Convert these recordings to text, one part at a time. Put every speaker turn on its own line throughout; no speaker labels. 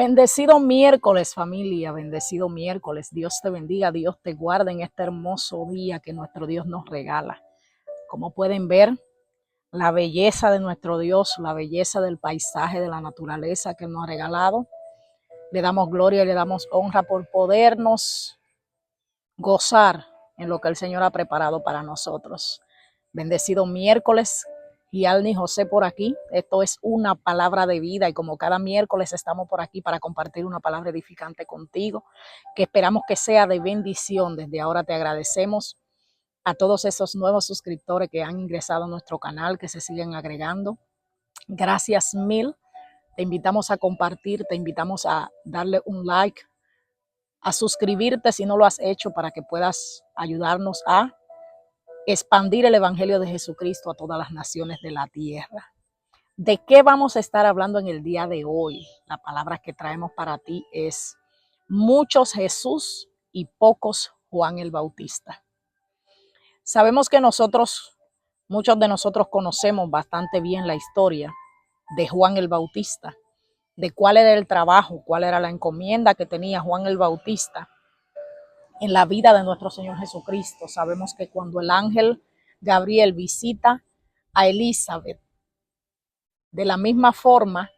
Bendecido miércoles, familia, bendecido miércoles. Dios te bendiga, Dios te guarde en este hermoso día que nuestro Dios nos regala. Como pueden ver, la belleza de nuestro Dios, la belleza del paisaje, de la naturaleza que nos ha regalado. Le damos gloria y le damos honra por podernos gozar en lo que el Señor ha preparado para nosotros. Bendecido miércoles. Y Alni José por aquí. Esto es una palabra de vida y como cada miércoles estamos por aquí para compartir una palabra edificante contigo, que esperamos que sea de bendición. Desde ahora te agradecemos a todos esos nuevos suscriptores que han ingresado a nuestro canal, que se siguen agregando. Gracias mil. Te invitamos a compartir, te invitamos a darle un like, a suscribirte si no lo has hecho para que puedas ayudarnos a expandir el evangelio de Jesucristo a todas las naciones de la tierra. ¿De qué vamos a estar hablando en el día de hoy? La palabra que traemos para ti es muchos Jesús y pocos Juan el Bautista. Sabemos que muchos de nosotros conocemos bastante bien la historia de Juan el Bautista, de cuál era el trabajo, cuál era la encomienda que tenía Juan el Bautista en la vida de nuestro Señor Jesucristo. Sabemos que cuando el ángel Gabriel visita a Elizabeth, de la misma forma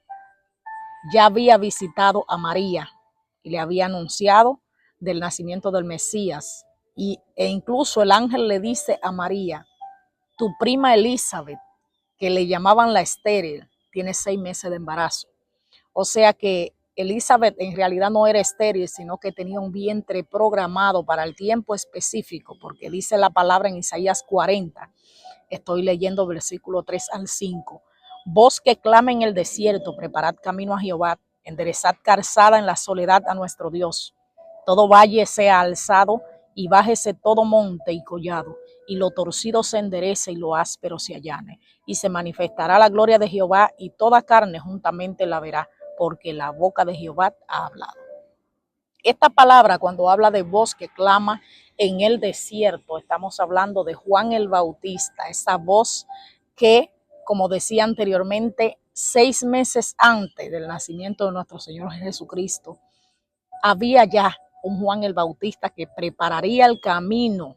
ya había visitado a María y le había anunciado del nacimiento del Mesías. E incluso el ángel le dice a María, tu prima Elizabeth, que le llamaban la estéril, tiene 6 meses de embarazo. O sea que Elizabeth en realidad no era estéril, sino que tenía un vientre programado para el tiempo específico, porque dice la palabra en Isaías 40, estoy leyendo versículo 3 al 5. Voz que clama en el desierto, preparad camino a Jehová, enderezad calzada en la soledad a nuestro Dios. Todo valle sea alzado y bájese todo monte y collado, y lo torcido se enderece y lo áspero se allane. Y se manifestará la gloria de Jehová y toda carne juntamente la verá, porque la boca de Jehová ha hablado. Esta palabra, cuando habla de voz que clama en el desierto, estamos hablando de Juan el Bautista, esa voz que, como decía anteriormente, 6 meses antes del nacimiento de nuestro Señor Jesucristo, había ya un Juan el Bautista que prepararía el camino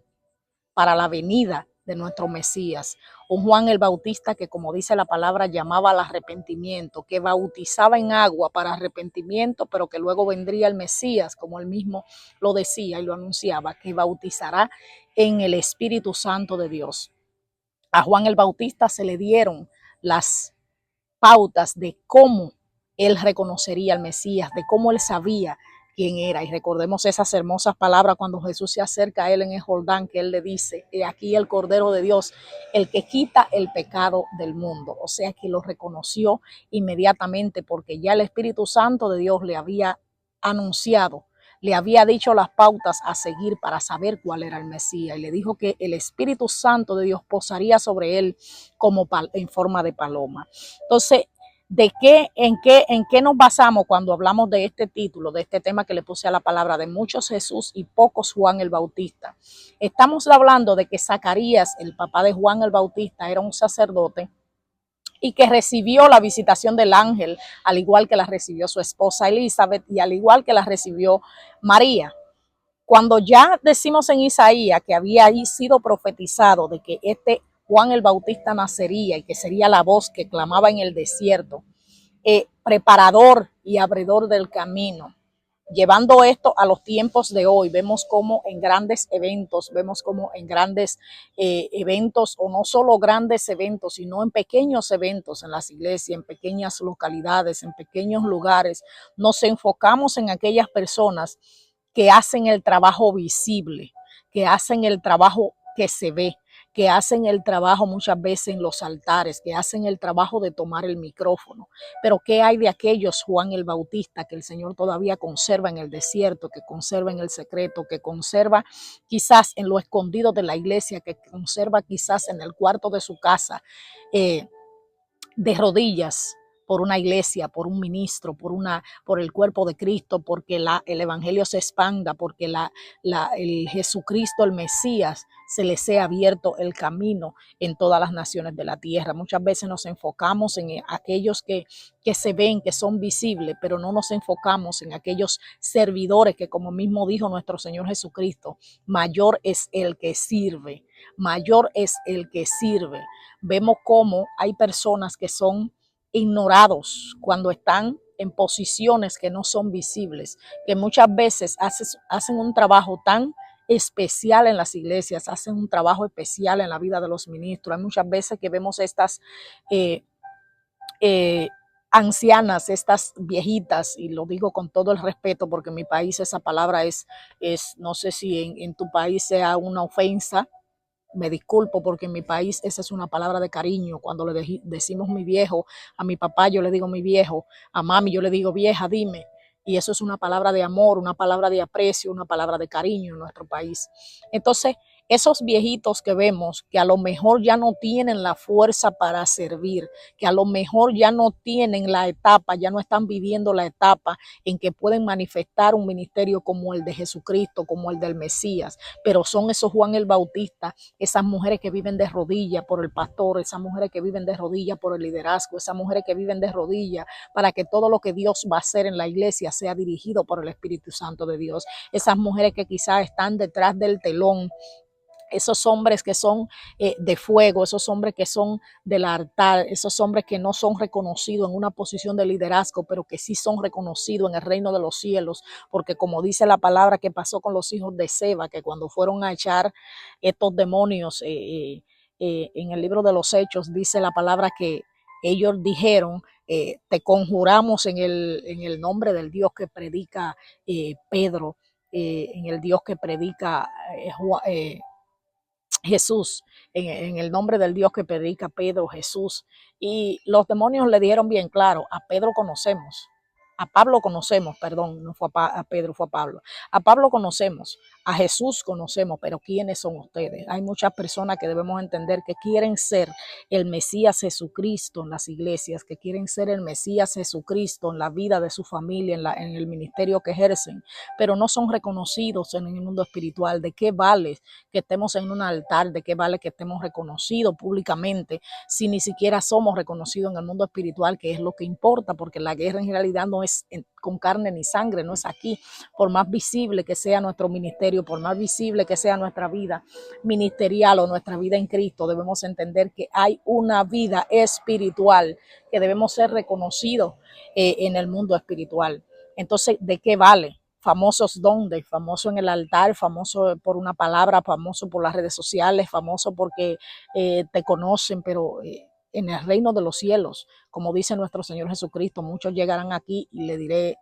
para la venida de nuestro Mesías. Un Juan el Bautista que, como dice la palabra, llamaba al arrepentimiento, que bautizaba en agua para arrepentimiento, pero que luego vendría el Mesías, como él mismo lo decía y lo anunciaba, que bautizará en el Espíritu Santo de Dios. A Juan el Bautista se le dieron las pautas de cómo él reconocería al Mesías, de cómo él sabía quién era. Y recordemos esas hermosas palabras cuando Jesús se acerca a él en el Jordán, que él le dice, he aquí el Cordero de Dios, el que quita el pecado del mundo. O sea que lo reconoció inmediatamente porque ya el Espíritu Santo de Dios le había anunciado, le había dicho las pautas a seguir para saber cuál era el Mesías. Y le dijo que el Espíritu Santo de Dios posaría sobre él como en forma de paloma. Entonces, en qué nos basamos cuando hablamos de este título, de este tema que le puse a la palabra, de muchos Jesús y pocos Juan el Bautista? Estamos hablando de que Zacarías, el papá de Juan el Bautista, era un sacerdote y que recibió la visitación del ángel, al igual que la recibió su esposa Elizabeth y al igual que la recibió María. Cuando ya decimos en Isaías que había ahí sido profetizado de que este Juan el Bautista nacería y que sería la voz que clamaba en el desierto, preparador y abridor del camino. Llevando esto a los tiempos de hoy, vemos como en grandes eventos, eventos, o no solo grandes eventos, sino en pequeños eventos en las iglesias, en pequeñas localidades, en pequeños lugares, nos enfocamos en aquellas personas que hacen el trabajo visible, que hacen el trabajo que se ve, que hacen el trabajo muchas veces en los altares, que hacen el trabajo de tomar el micrófono. Pero ¿qué hay de aquellos Juan el Bautista que el Señor todavía conserva en el desierto, que conserva en el secreto, que conserva quizás en lo escondido de la iglesia, que conserva quizás en el cuarto de su casa, de rodillas, por una iglesia, por un ministro, por el cuerpo de Cristo, porque el evangelio se expanda, porque el Jesucristo, el Mesías, se les sea abierto el camino en todas las naciones de la tierra. Muchas veces nos enfocamos en aquellos que se ven, que son visibles, pero no nos enfocamos en aquellos servidores que, como mismo dijo nuestro Señor Jesucristo, mayor es el que sirve, mayor es el que sirve. Vemos cómo hay personas que son ignorados cuando están en posiciones que no son visibles, que muchas veces hacen un trabajo tan especial en las iglesias, hacen un trabajo especial en la vida de los ministros. Hay muchas veces que vemos estas eh, eh, ancianas, estas viejitas, y lo digo con todo el respeto porque en mi país esa palabra no sé si en tu país sea una ofensa. Me disculpo porque en mi país esa es una palabra de cariño. Cuando le decimos mi viejo, a mi papá yo le digo mi viejo, a mami yo le digo vieja, dime. Y eso es una palabra de amor, una palabra de aprecio, una palabra de cariño en nuestro país. Entonces, esos viejitos que vemos que a lo mejor ya no tienen la fuerza para servir, que a lo mejor ya no tienen la etapa, ya no están viviendo la etapa en que pueden manifestar un ministerio como el de Jesucristo, como el del Mesías, pero son esos Juan el Bautista, esas mujeres que viven de rodillas por el pastor, esas mujeres que viven de rodillas por el liderazgo, esas mujeres que viven de rodillas para que todo lo que Dios va a hacer en la iglesia sea dirigido por el Espíritu Santo de Dios, esas mujeres que quizás están detrás del telón, esos hombres que son de fuego, esos hombres que son del altar, esos hombres que no son reconocidos en una posición de liderazgo, pero que sí son reconocidos en el reino de los cielos, porque como dice la palabra que pasó con los hijos de Seba, que cuando fueron a echar estos demonios en el libro de los Hechos, dice la palabra que ellos dijeron, te conjuramos en el nombre del Dios que predica Pedro, en el Dios que predica Jesús, en el nombre del Dios que predica Pedro, Jesús. Y los demonios le dijeron bien claro, a Pedro conocemos, a Pablo conocemos, perdón, no fue a Pedro, fue a Pablo conocemos, a Jesús conocemos, pero ¿quiénes son ustedes? Hay muchas personas que debemos entender que quieren ser el Mesías Jesucristo en las iglesias, que quieren ser el Mesías Jesucristo en la vida de su familia, en el ministerio que ejercen, pero no son reconocidos en el mundo espiritual. ¿De qué vale que estemos en un altar? ¿De qué vale que estemos reconocidos públicamente si ni siquiera somos reconocidos en el mundo espiritual, que es lo que importa? Porque la guerra en realidad no es con carne ni sangre, no es aquí. Por más visible que sea nuestro ministerio, por más visible que sea nuestra vida ministerial o nuestra vida en Cristo, debemos entender que hay una vida espiritual que debemos ser reconocidos en el mundo espiritual. Entonces, ¿de qué vale? Famosos donde, famoso en el altar, famoso por una palabra, famoso por las redes sociales, famoso porque te conocen, pero en el reino de los cielos, como dice nuestro Señor Jesucristo, muchos llegarán aquí y le diré,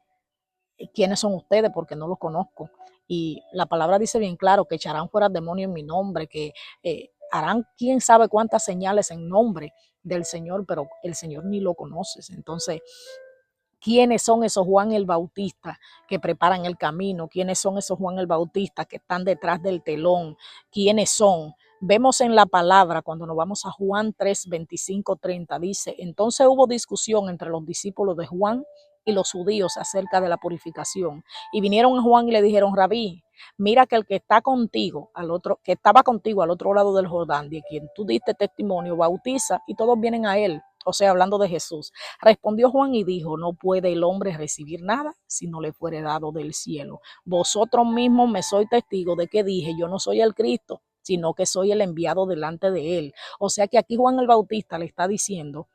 ¿quiénes son ustedes? Porque no los conozco. Y la palabra dice bien claro que echarán fuera demonios en mi nombre, que harán quién sabe cuántas señales en nombre del Señor, pero el Señor ni lo conoces. Entonces, ¿quiénes son esos Juan el Bautista que preparan el camino? ¿Quiénes son esos Juan el Bautista que están detrás del telón? ¿Quiénes son? Vemos en la palabra, cuando nos vamos a Juan 3, 25, 30, dice, entonces hubo discusión entre los discípulos de Juan y los judíos acerca de la purificación. Y vinieron a Juan y le dijeron, Rabí, mira que el que está contigo, que estaba contigo al otro lado del Jordán, de quien tú diste testimonio, bautiza y todos vienen a él. O sea, hablando de Jesús. Respondió Juan y dijo, no puede el hombre recibir nada si no le fuere dado del cielo. Vosotros mismos me sois testigos de que dije, yo no soy el Cristo, sino que soy el enviado delante de él. O sea que aquí Juan el Bautista le está diciendo,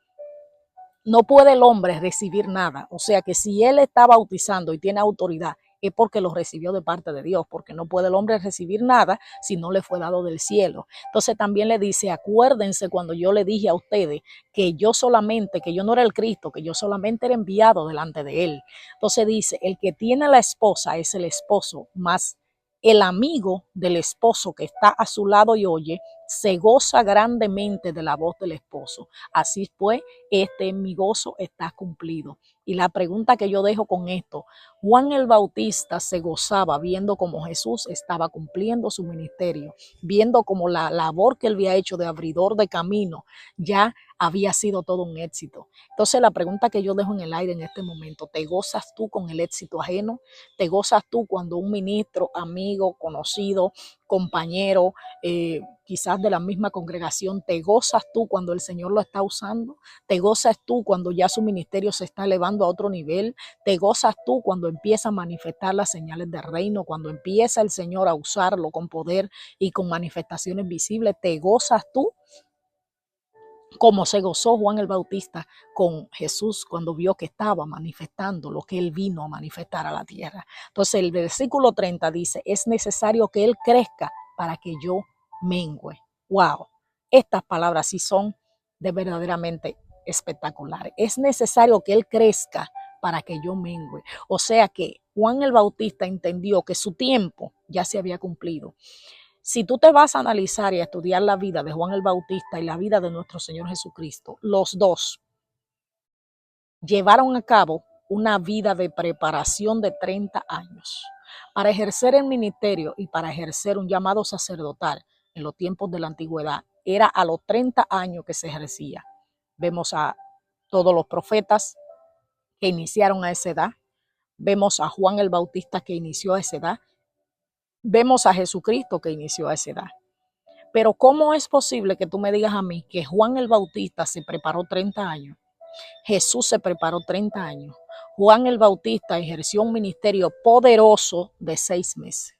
no puede el hombre recibir nada. O sea que si él está bautizando y tiene autoridad, es porque lo recibió de parte de Dios, porque no puede el hombre recibir nada si no le fue dado del cielo. Entonces también le dice, acuérdense cuando yo le dije a ustedes que yo no era el Cristo, que yo solamente era enviado delante de él. Entonces dice, el que tiene la esposa es el esposo, más el amigo del esposo que está a su lado y oye, se goza grandemente de la voz del esposo. Así pues, mi gozo está cumplido. Y la pregunta que yo dejo con esto: Juan el Bautista se gozaba viendo cómo Jesús estaba cumpliendo su ministerio, viendo cómo la labor que él había hecho de abridor de camino ya había sido todo un éxito. Entonces la pregunta que yo dejo en el aire en este momento: ¿te gozas tú con el éxito ajeno? ¿Te gozas tú cuando un ministro, amigo, conocido, compañero, quizás de la misma congregación, te gozas tú cuando el Señor lo está usando? ¿Te gozas tú cuando ya su ministerio se está elevando a otro nivel? ¿Te gozas tú cuando empieza a manifestar las señales del reino, cuando empieza el Señor a usarlo con poder y con manifestaciones visibles? ¿Te gozas tú como se gozó Juan el Bautista con Jesús cuando vio que estaba manifestando lo que él vino a manifestar a la tierra? Entonces el versículo 30 dice: es necesario que él crezca para que yo mengüe. Wow, estas palabras sí son de verdaderamente espectaculares. Es necesario que él crezca para que yo mengüe. O sea que Juan el Bautista entendió que su tiempo ya se había cumplido. Si tú te vas a analizar y a estudiar la vida de Juan el Bautista y la vida de nuestro Señor Jesucristo, los dos llevaron a cabo una vida de preparación de 30 años para ejercer el ministerio y para ejercer un llamado sacerdotal en los tiempos de la antigüedad. Era a los 30 años que se ejercía. Vemos a todos los profetas que iniciaron a esa edad. Vemos a Juan el Bautista que inició a esa edad. Vemos a Jesucristo que inició a esa edad. Pero ¿cómo es posible que tú me digas a mí que Juan el Bautista se preparó 30 años? Jesús se preparó 30 años. Juan el Bautista ejerció un ministerio poderoso de 6 meses.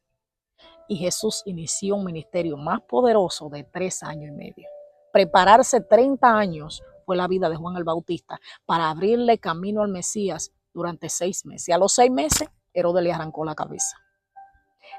Y Jesús inició un ministerio más poderoso de 3 años y medio. Prepararse 30 años fue la vida de Juan el Bautista para abrirle camino al Mesías durante 6 meses. Y a los 6 meses, Herodes le arrancó la cabeza.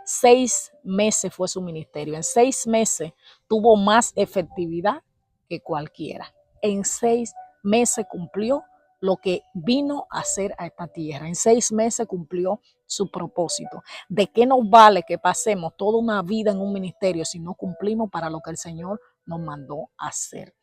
6 meses fue su ministerio. En 6 meses tuvo más efectividad que cualquiera. En 6 meses cumplió lo que vino a hacer a esta tierra. En 6 meses cumplió su propósito. ¿De qué nos vale que pasemos toda una vida en un ministerio si no cumplimos para lo que el Señor nos mandó a hacer?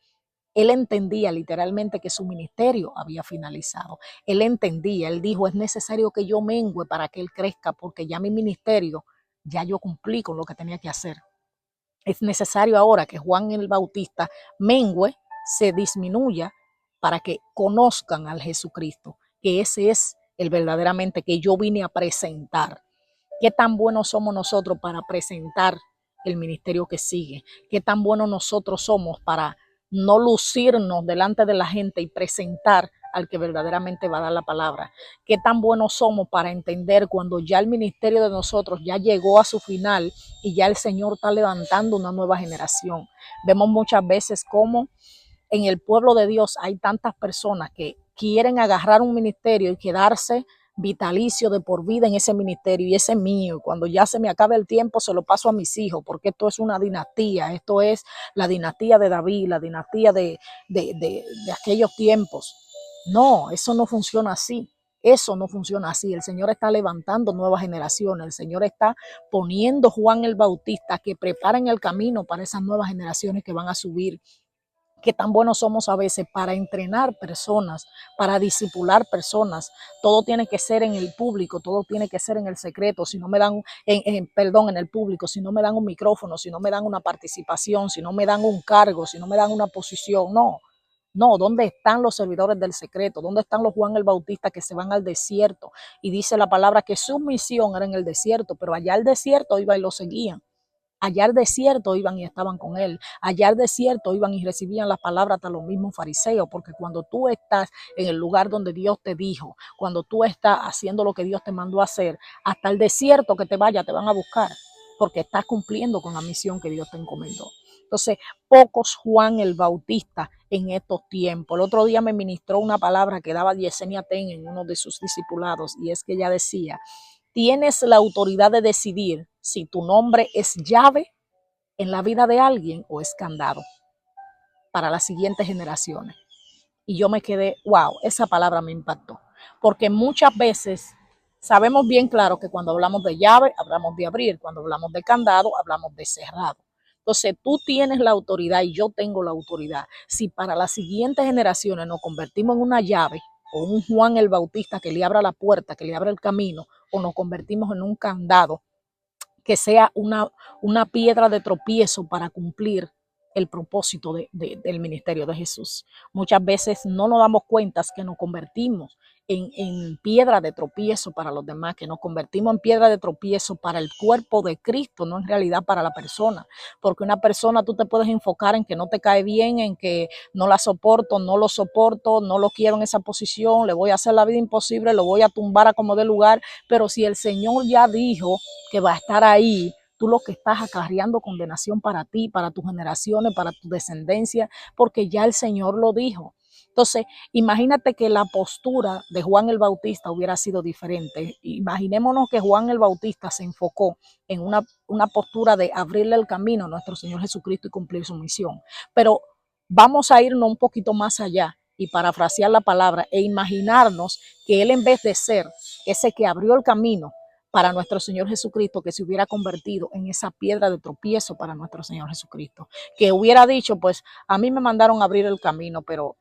Él entendía literalmente que su ministerio había finalizado. Él entendía, él dijo: es necesario que yo mengüe para que él crezca, porque ya mi ministerio, ya yo cumplí con lo que tenía que hacer. Es necesario ahora que Juan el Bautista mengüe, se disminuya, para que conozcan al Jesucristo, que ese es el verdaderamente que yo vine a presentar. ¿Qué tan buenos somos nosotros para presentar el ministerio que sigue? ¿Qué tan buenos nosotros somos para no lucirnos delante de la gente y presentar al que verdaderamente va a dar la palabra? ¿Qué tan buenos somos para entender cuando ya el ministerio de nosotros ya llegó a su final y ya el Señor está levantando una nueva generación? Vemos muchas veces cómo en el pueblo de Dios hay tantas personas que quieren agarrar un ministerio y quedarse vitalicio de por vida en ese ministerio, y ese es mío, y cuando ya se me acabe el tiempo se lo paso a mis hijos, porque esto es una dinastía, esto es la dinastía de David, la dinastía de aquellos tiempos. No, eso no funciona así. Eso no funciona así. El Señor está levantando nuevas generaciones. El Señor está poniendo Juan el Bautista que preparen el camino para esas nuevas generaciones que van a subir. Qué tan buenos somos a veces para entrenar personas, para discipular personas. Todo tiene que ser en el público, todo tiene que ser en el secreto. Si no me dan, en el público, si no me dan un micrófono, si no me dan una participación, si no me dan un cargo, si no me dan una posición, no. No, ¿dónde están los servidores del secreto? ¿Dónde están los Juan el Bautista que se van al desierto? Y dice la palabra que su misión era en el desierto, pero allá al desierto iba y lo seguían. Allá al desierto iban y estaban con él. Allá al desierto iban y recibían las palabras hasta los mismos fariseos, porque cuando tú estás en el lugar donde Dios te dijo, cuando tú estás haciendo lo que Dios te mandó a hacer, hasta el desierto que te vaya te van a buscar, porque estás cumpliendo con la misión que Dios te encomendó. Entonces, pocos Juan el Bautista en estos tiempos. El otro día me ministró una palabra que daba Yesenia Ten en uno de sus discipulados, y es que ella decía: tienes la autoridad de decidir si tu nombre es llave en la vida de alguien o es candado para las siguientes generaciones. Y yo me quedé, wow, esa palabra me impactó. Porque muchas veces sabemos bien claro que cuando hablamos de llave, hablamos de abrir. Cuando hablamos de candado, hablamos de cerrado. Entonces tú tienes la autoridad y yo tengo la autoridad. Si para las siguientes generaciones nos convertimos en una llave o un Juan el Bautista que le abra la puerta, que le abra el camino, o nos convertimos en un candado que sea una piedra de tropiezo para cumplir el propósito del ministerio de Jesús. Muchas veces no nos damos cuenta que nos convertimos en piedra de tropiezo para los demás, que nos convertimos en piedra de tropiezo para el cuerpo de Cristo, no en realidad para la persona. Porque una persona tú te puedes enfocar en que no te cae bien, en que no la soporto, no lo soporto, no lo quiero en esa posición, le voy a hacer la vida imposible, lo voy a tumbar a como de lugar, pero si el Señor ya dijo que va a estar ahí, tú lo que estás acarreando condenación para ti, para tus generaciones, para tu descendencia, porque ya el Señor lo dijo. Entonces, imagínate que la postura de Juan el Bautista hubiera sido diferente. Imaginémonos que Juan el Bautista se enfocó en una postura de abrirle el camino a nuestro Señor Jesucristo y cumplir su misión. Pero vamos a irnos un poquito más allá y parafrasear la palabra e imaginarnos que él, en vez de ser ese que abrió el camino para nuestro Señor Jesucristo, que se hubiera convertido en esa piedra de tropiezo para nuestro Señor Jesucristo, que hubiera dicho, pues a mí me mandaron a abrir el camino, pero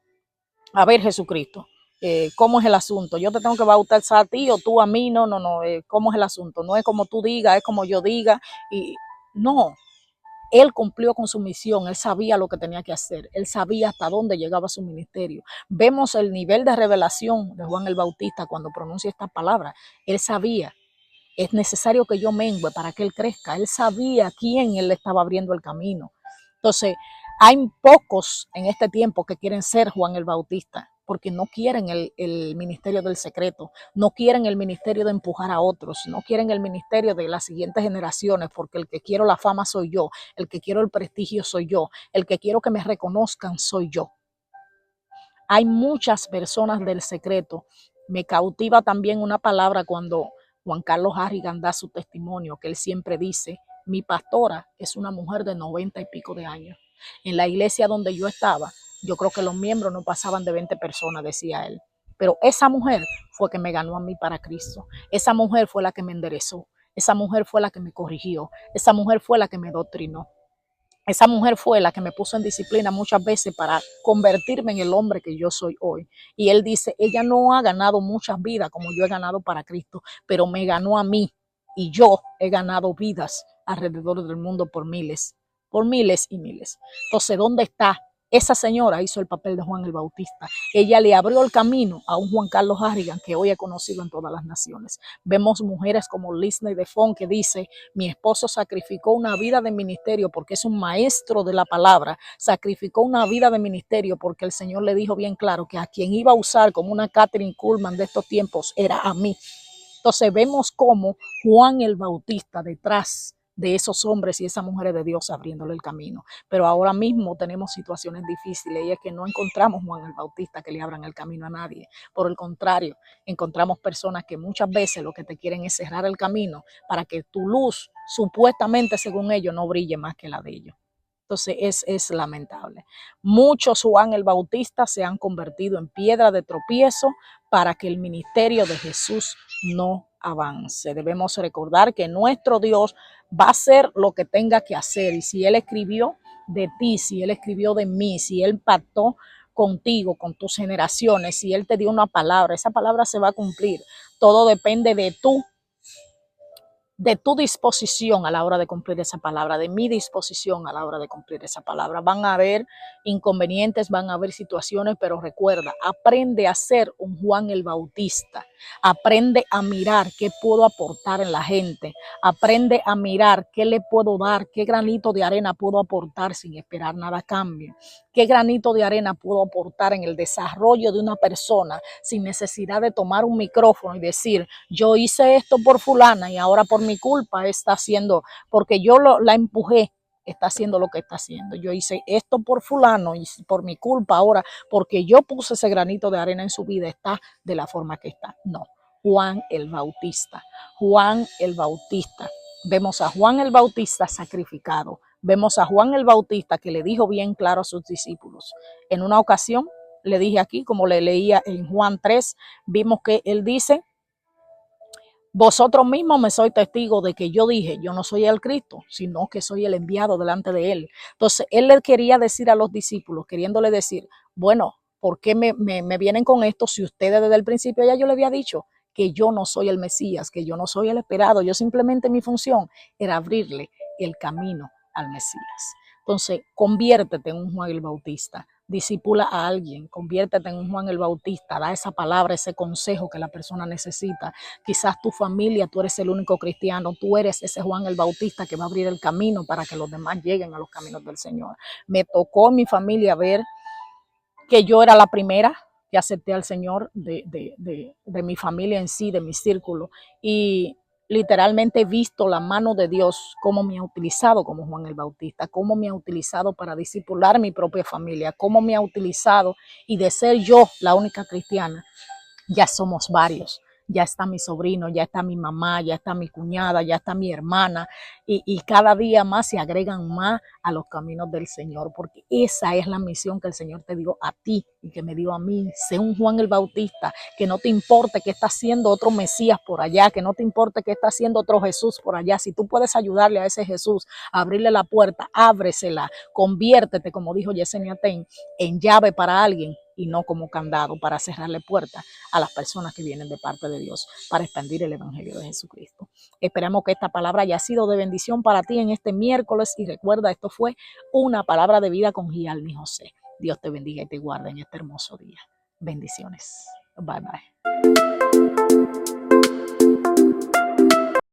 a ver, Jesucristo, ¿cómo es el asunto? Yo te tengo que bautizar a ti o tú a mí, no, ¿cómo es el asunto? No es como tú digas, es como yo diga, y no. Él cumplió con su misión, él sabía lo que tenía que hacer, él sabía hasta dónde llegaba su ministerio. Vemos el nivel de revelación de Juan el Bautista cuando pronuncia esta palabra. Él sabía, es necesario que yo mengue para que él crezca. Él sabía a quién él le estaba abriendo el camino. Entonces, hay pocos en este tiempo que quieren ser Juan el Bautista, porque no quieren el ministerio del secreto, no quieren el ministerio de empujar a otros, no quieren el ministerio de las siguientes generaciones, porque el que quiero la fama soy yo, el que quiero el prestigio soy yo, el que quiero que me reconozcan soy yo. Hay muchas personas del secreto. Me cautiva también una palabra cuando Juan Carlos Harrigan da su testimonio, que él siempre dice, mi pastora es una mujer de 90 y pico de años. En la iglesia donde yo estaba, yo creo que los miembros no pasaban de 20 personas, decía él. Pero esa mujer fue que me ganó a mí para Cristo. Esa mujer fue la que me enderezó. Esa mujer fue la que me corrigió. Esa mujer fue la que me doctrinó. Esa mujer fue la que me puso en disciplina muchas veces para convertirme en el hombre que yo soy hoy. Y él dice, ella no ha ganado muchas vidas como yo he ganado para Cristo, pero me ganó a mí y yo he ganado vidas alrededor del mundo por miles y miles. Entonces, ¿dónde está? Esa señora hizo el papel de Juan el Bautista. Ella le abrió el camino a un Juan Carlos Harrigan que hoy he conocido en todas las naciones. Vemos mujeres como Lisney Defon que dice, mi esposo sacrificó una vida de ministerio porque es un maestro de la palabra, sacrificó una vida de ministerio porque el Señor le dijo bien claro que a quien iba a usar como una Catherine Kuhlman de estos tiempos era a mí. Entonces vemos cómo Juan el Bautista detrás de esos hombres y esas mujeres de Dios abriéndole el camino. Pero ahora mismo tenemos situaciones difíciles y es que no encontramos Juan el Bautista que le abran el camino a nadie. Por el contrario, encontramos personas que muchas veces lo que te quieren es cerrar el camino para que tu luz, supuestamente según ellos, no brille más que la de ellos. Entonces es lamentable. Muchos Juan el Bautista se han convertido en piedra de tropiezo para que el ministerio de Jesús no avance. Debemos recordar que nuestro Dios va a hacer lo que tenga que hacer. Y si Él escribió de ti, si Él escribió de mí, si Él pactó contigo, con tus generaciones, si Él te dio una palabra, esa palabra se va a cumplir. Todo depende de tu disposición a la hora de cumplir esa palabra, de mi disposición a la hora de cumplir esa palabra. Van a haber inconvenientes, van a haber situaciones, pero recuerda, aprende a ser un Juan el Bautista. Aprende a mirar qué puedo aportar en la gente. Aprende a mirar qué le puedo dar, qué granito de arena puedo aportar sin esperar nada a cambio. Qué granito de arena puedo aportar en el desarrollo de una persona sin necesidad de tomar un micrófono y decir, yo hice esto por fulana y ahora por mi culpa está haciendo, porque yo la empujé, está haciendo lo que está haciendo. Yo hice esto por fulano y por mi culpa ahora, porque yo puse ese granito de arena en su vida, está de la forma que está. No, Juan el Bautista, Juan el Bautista. Vemos a Juan el Bautista sacrificado. Vemos a Juan el Bautista que le dijo bien claro a sus discípulos. En una ocasión, le dije aquí, como le leía en Juan 3, vimos que él dice, Vosotros mismos me sois testigo de que yo dije, yo no soy el Cristo, sino que soy el enviado delante de él. Entonces, él le quería decir a los discípulos, queriéndole decir, bueno, ¿por qué me vienen con esto si ustedes desde el principio ya yo le había dicho que yo no soy el Mesías, que yo no soy el esperado? Yo simplemente mi función era abrirle el camino al Mesías. Entonces, conviértete en un Juan el Bautista, disipula a alguien, conviértete en un Juan el Bautista, da esa palabra, ese consejo que la persona necesita. Quizás tu familia, tú eres el único cristiano, tú eres ese Juan el Bautista que va a abrir el camino para que los demás lleguen a los caminos del Señor. Me tocó en mi familia ver que yo era la primera que acepté al Señor de mi familia en sí, de mi círculo, y literalmente he visto la mano de Dios, cómo me ha utilizado como Juan el Bautista, cómo me ha utilizado para discipular mi propia familia, cómo me ha utilizado, y de ser yo la única cristiana, ya somos varios. Ya está mi sobrino, ya está mi mamá, ya está mi cuñada, ya está mi hermana, y cada día más se agregan más a los caminos del Señor, porque esa es la misión que el Señor te dio a ti y que me dio a mí. Sé un Juan el Bautista, que no te importe que está haciendo otro Mesías por allá, que no te importe que está haciendo otro Jesús por allá. Si tú puedes ayudarle a ese Jesús a abrirle la puerta, ábresela, conviértete, como dijo Yesenia Ten, en llave para alguien y no como candado para cerrarle puertas a las personas que vienen de parte de Dios para expandir el Evangelio de Jesucristo. Esperamos que esta palabra haya sido de bendición para ti en este miércoles, y recuerda, esto fue una palabra de vida con Gialni José. Dios te bendiga y te guarde en este hermoso día. Bendiciones. Bye bye.